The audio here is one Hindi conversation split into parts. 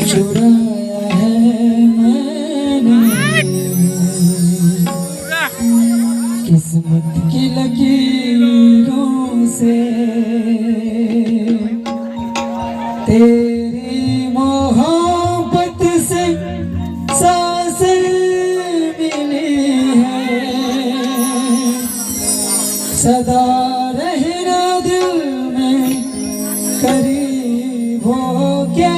चुराया है मैंने किस्मत की लकीरों से तेरी मोहब्बत से सांसें मिली है सदा रहना दिल में करीब हो के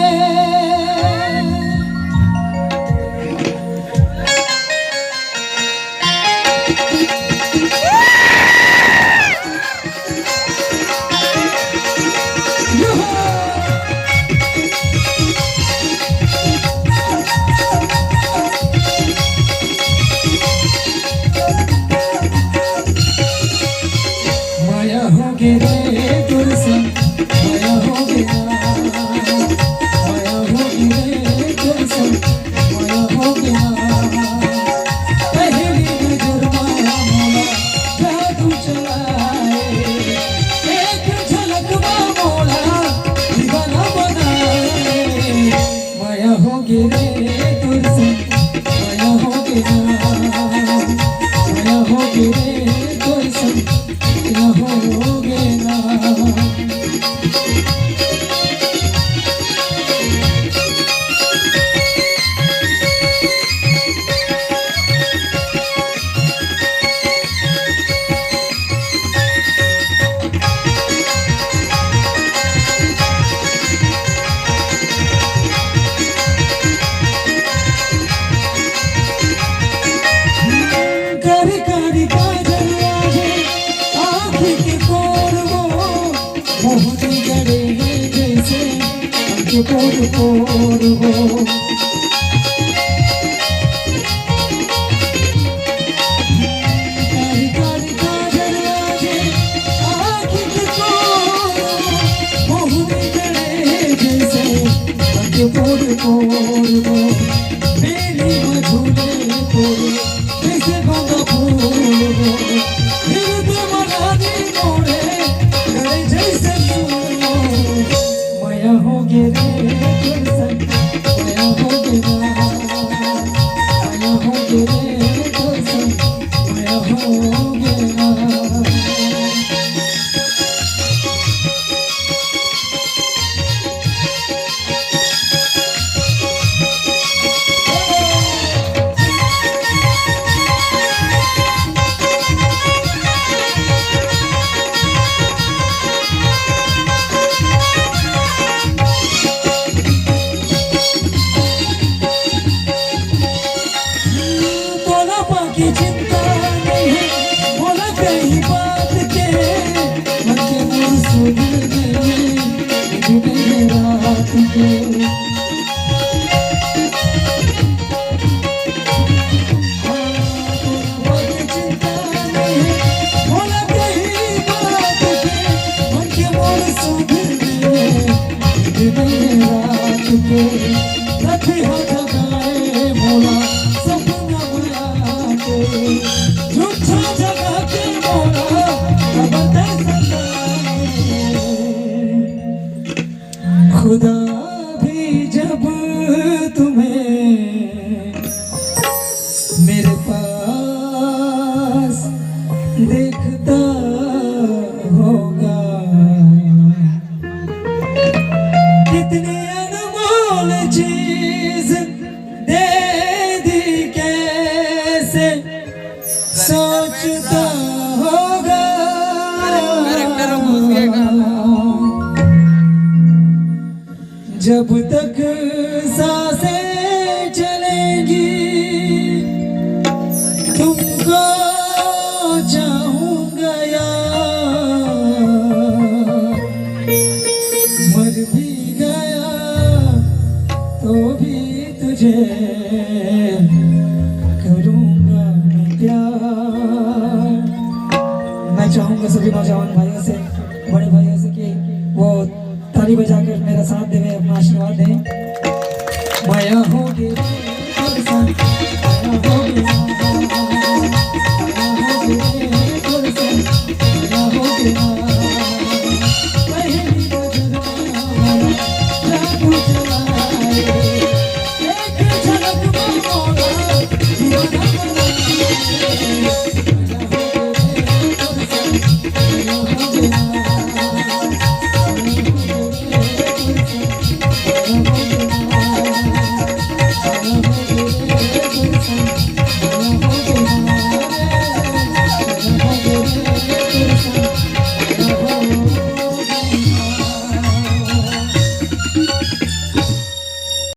खुदा भी जब तुम्हें मेरे पास देखता होगा कितनी अनमोल चीज दे दी कैसे सोचता होगा जब तक सांसें चलेंगी तुमको चाहूंगा यार मर भी गया तो भी तुझे करूंगा मैं प्यार। मैं चाहूंगा सभी नौजवान भाइयों से बड़े भाइयों से कि वो ताली बजाकर मेरा साथ देवे अपना आशीर्वाद दें। माया होगी